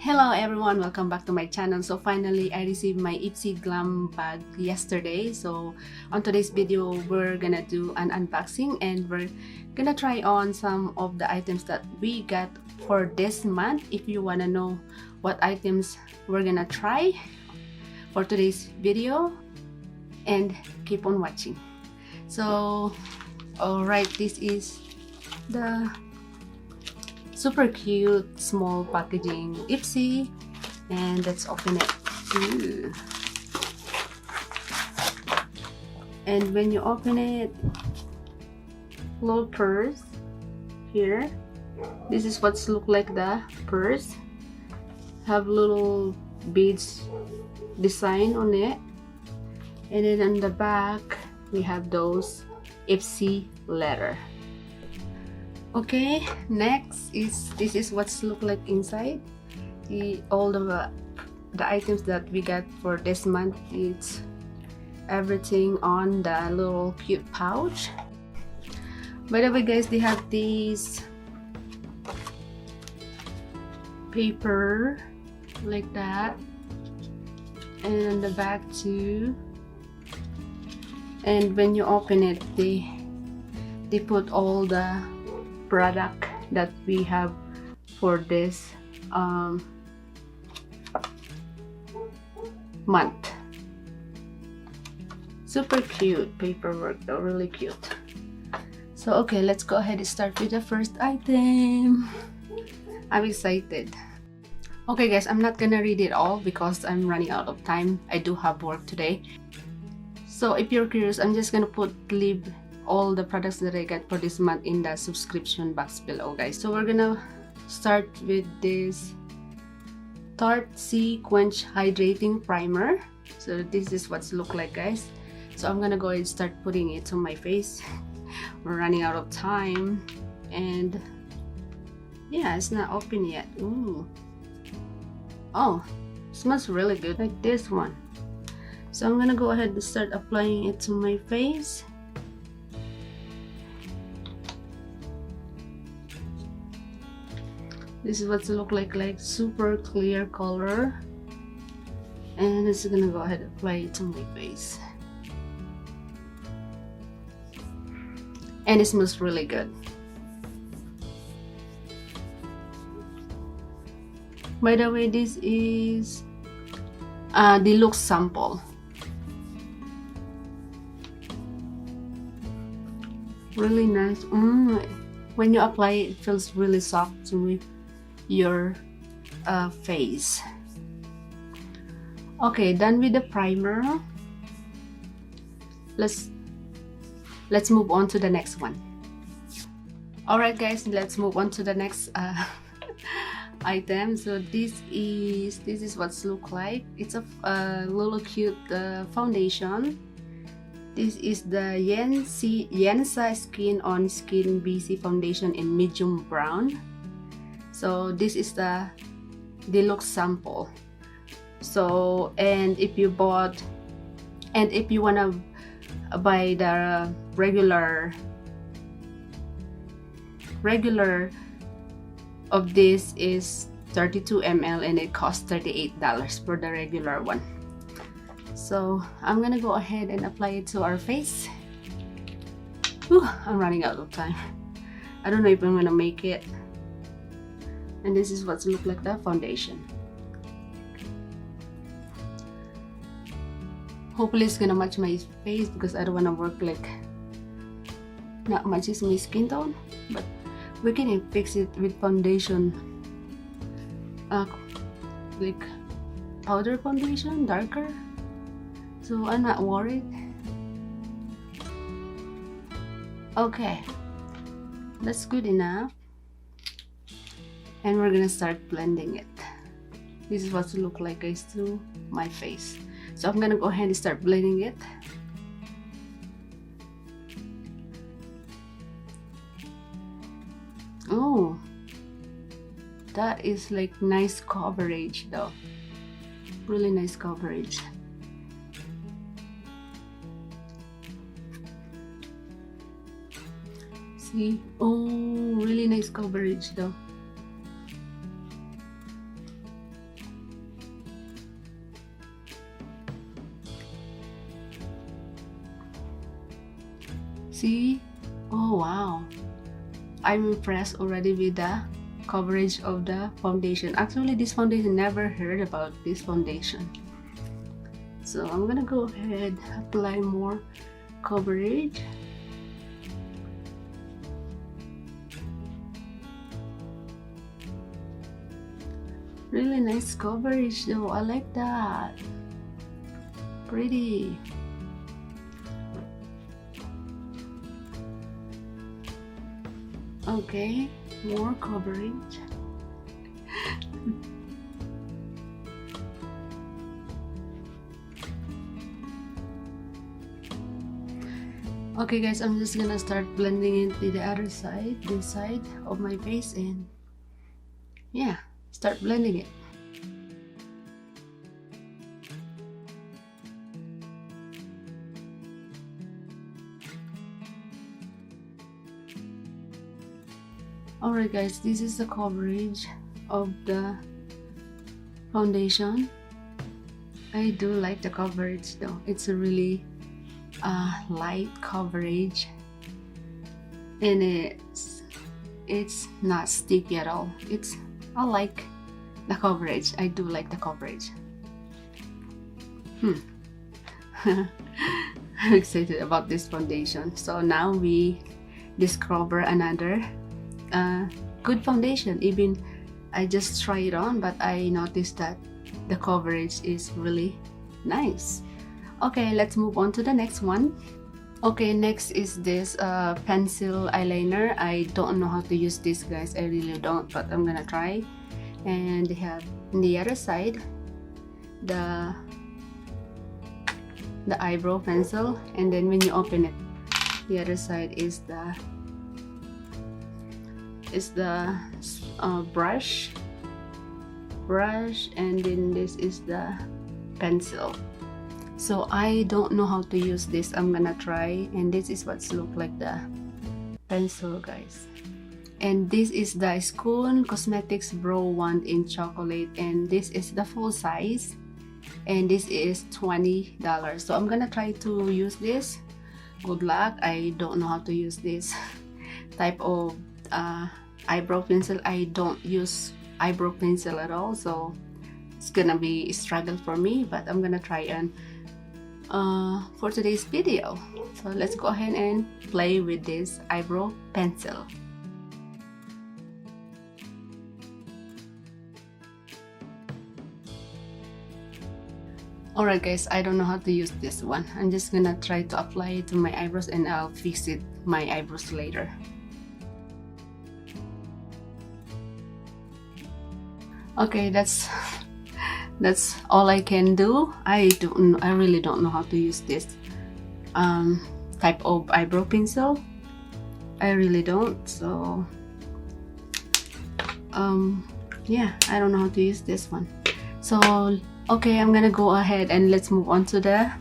Hello everyone, welcome back to my channel. So finally I received my Ipsy Glam bag yesterday. So on today's video we're gonna do an unboxing and we're gonna try on some of the items that we got for this month. If you wanna know what items we're gonna try for today's video, and keep on watching. So alright, this is the super cute small packaging Ipsy, and let's open it. Ooh. And when you open it, little purse here. This is what's look like the purse. Have little beads design on it, and then on the back we have those Ipsy letter. Okay, next is this is what's look like inside. All the items that we got for this month, it's everything on the little cute pouch. By the way guys, they have these paper like that, and on the back too. And when you open it, they put all the product that we have for this month. Super cute paperwork though, really cute. So okay, let's go ahead and start with the first item. I'm excited. Okay guys, I'm not gonna read it all because I'm running out of time. I do have work today. So if you're curious, I'm just gonna leave all the products that I got for this month in the subscription box below guys. So we're gonna start with this Tarte Sea Quench Hydrating Primer. So this is what's look like guys. So I'm gonna go ahead and start putting it on my face. We're running out of time, and yeah, it's not open yet. Ooh. Oh, smells really good, like this one. So I'm gonna go ahead and start applying it to my face. This is what it look like super clear color, and it's gonna go ahead and apply it to my face, and it smells really good. By the way, this is deluxe sample. Really nice. When you apply it, it feels really soft to your face. Okay, done with the primer. Let's move on to the next one. Alright guys, let's move on to the next item. So this is what's look like. It's a little cute foundation. This is the Yensa Skin on Skin BC foundation in medium brown. So this is the deluxe sample. So, and if you wanna buy the regular of this is 32 ml, and it costs $38 for the regular one. So I'm gonna go ahead and apply it to our face. Whew, I'm running out of time. I don't know if I'm gonna make it. And this is what's look like the foundation. Hopefully it's gonna match my face because I don't wanna work like not matches my skin tone, but we can fix it with foundation, like powder foundation, darker. So I'm not worried. Okay, that's good enough. And we're gonna start blending it. This is what it look like guys to my face. So I'm gonna go ahead and start blending it. Oh, that is like nice coverage though. Really nice coverage. See? Oh, really nice coverage though. see, oh wow, I'm impressed already with the coverage of the foundation. Actually, this foundation, never heard about this foundation. So I'm gonna go ahead, apply more coverage. Really nice coverage though, I like that. Pretty. Okay, more coverage. Okay guys, I'm just gonna start blending it to the other side, this side of my face, and yeah, start blending it. Alright guys, this is the coverage of the foundation. I do like the coverage though. It's a really light coverage, and it's not sticky at all. I like the coverage. I do like the coverage. I'm excited about this foundation. So now we discover another good foundation. Even I just try it on, but I noticed that the coverage is really nice. Okay, let's move on to the next one. Okay, next is this pencil eyeliner. I don't know how to use this, guys. I really don't, but I'm gonna try. And they have on the other side the eyebrow pencil, and then when you open it, the other side is the brush, and then this is the pencil. So I don't know how to use this. I'm gonna try, and this is what's look like the pencil, guys. And this is the Schoon Cosmetics Brow Wand in chocolate, and this is the full size, and this is $20. So I'm gonna try to use this. Good luck. I don't know how to use this type of eyebrow pencil. I don't use eyebrow pencil at all, so it's gonna be a struggle for me, but I'm gonna try and for today's video. So let's go ahead and play with this eyebrow pencil. Alright guys, I don't know how to use this one. I'm just gonna try to apply it to my eyebrows, and I'll fix it my eyebrows later. Okay, that's all I can do. I really don't know how to use this type of eyebrow pencil. I really don't. So yeah, I don't know how to use this one. So okay, I'm gonna go ahead and let's move on to the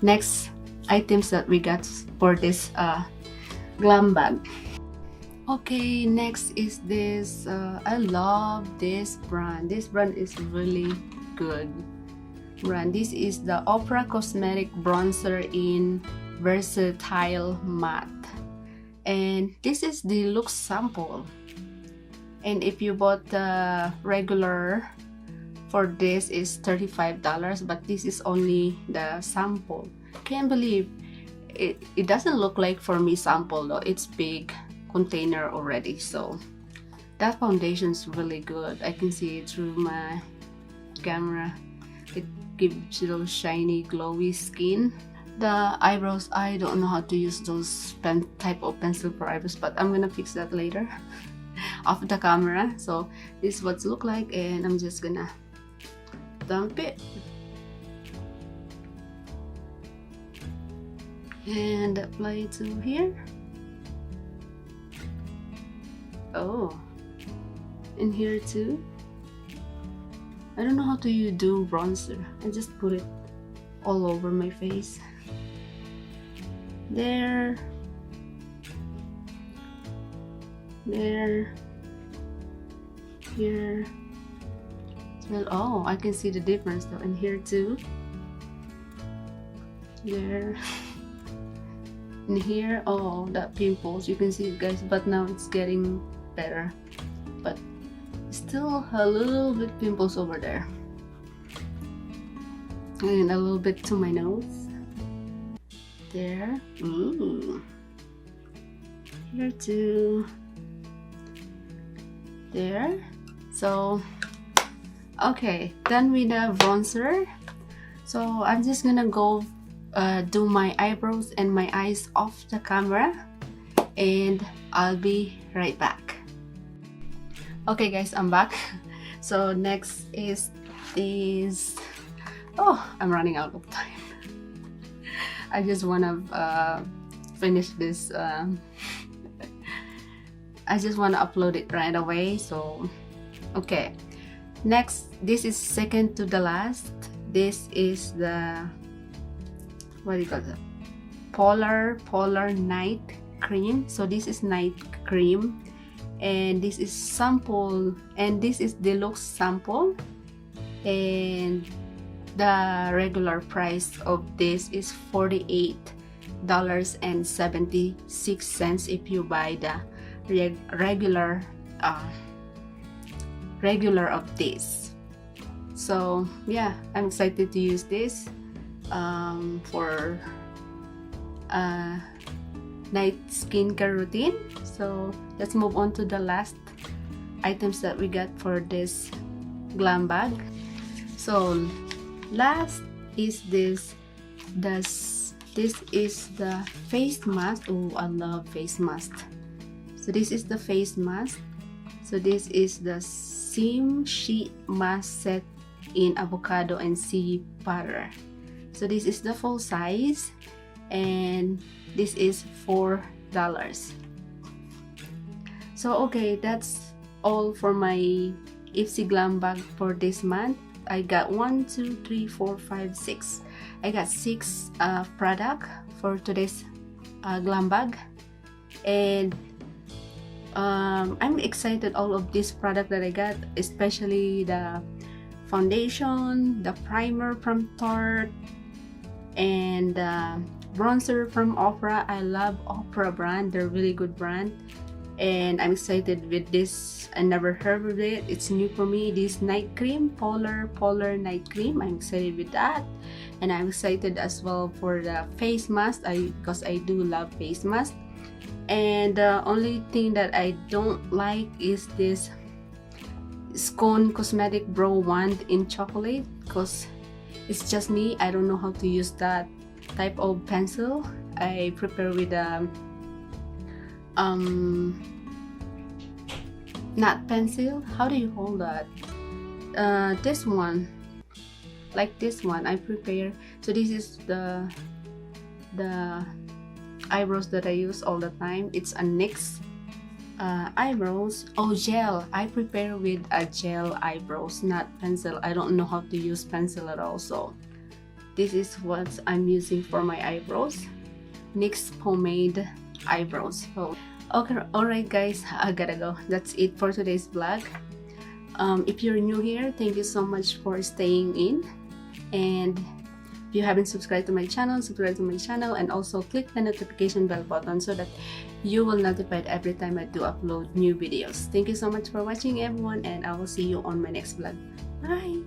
next items that we got for this glam bag. Okay, next is this. I love this brand. This brand is really good brand. This is the Opera Cosmetic Bronzer in Versatile Matte, and this is the look sample. And if you bought the regular for this is $35, but this is only the sample. Can't believe it. It doesn't look like for me sample though. It's big container already. So that foundation is really good. I can see it through my camera. It gives you those shiny glowy skin. The eyebrows, I don't know how to use those type of pencil for eyebrows, but I'm gonna fix that later off the camera. So this is what's look like, and I'm just gonna dump it and apply it to here. Oh, in here too. I don't know how to do bronzer. I just put it all over my face. There, here. Well, oh, I can see the difference though. And here too. There. in here. Oh, that pimples, you can see it, guys, but now it's getting better, but still a little bit pimples over there, and a little bit to my nose there. Ooh. Here too, there. So okay, done with the bronzer. So I'm just gonna go do my eyebrows and my eyes off the camera, and I'll be right back. Okay guys, I'm back. So next is this. Oh, I'm running out of time. I just wanna finish this. I just wanna upload it right away. So okay, next, this is second to the last. This is the, what do you call it, polar night cream. So this is night cream, and this is sample, and this is deluxe sample, and the regular price of this is $48.76 if you buy the regular of this. So yeah, I'm excited to use this for night skincare routine. So let's move on to the last items that we got for this glam bag. So last is this is the face mask. Oh, I love face mask. So this is the face mask. So this is the seam sheet mask set in avocado and sea butter. So this is the full size, and this is $4. So okay, that's all for my Ipsy Glam bag for this month. I got 1, 2, 3, 4, 5, 6. I got 6 product for today's glam bag, and I'm excited all of this product that I got, especially the foundation, the primer from Tarte, and the bronzer from Opera. I love Opera brand, they're really good brand, and I'm excited with this. I never heard of it, it's new for me. This night cream, polar night cream, I'm excited with that. And I'm excited as well for the face mask, because I do love face mask. And the only thing that I don't like is this Scone Cosmetic Brow Wand in chocolate, because it's just me, I don't know how to use that type of pencil. I prepare with not pencil, how do you call that, this one, like this one I prepare. So this is the eyebrows that I use all the time. It's a NYX eyebrows. Oh, gel, I prepare with a gel eyebrows, not pencil. I don't know how to use pencil at all. So this is what I'm using for my eyebrows, NYX pomade eyebrows. So okay, alright guys, I gotta go. That's it for today's vlog. If you're new here, thank you so much for staying in, and if you haven't subscribed to my channel, subscribe to my channel, and also click the notification bell button so that you will notified every time I do upload new videos. Thank you so much for watching everyone, and I will see you on my next vlog. Bye!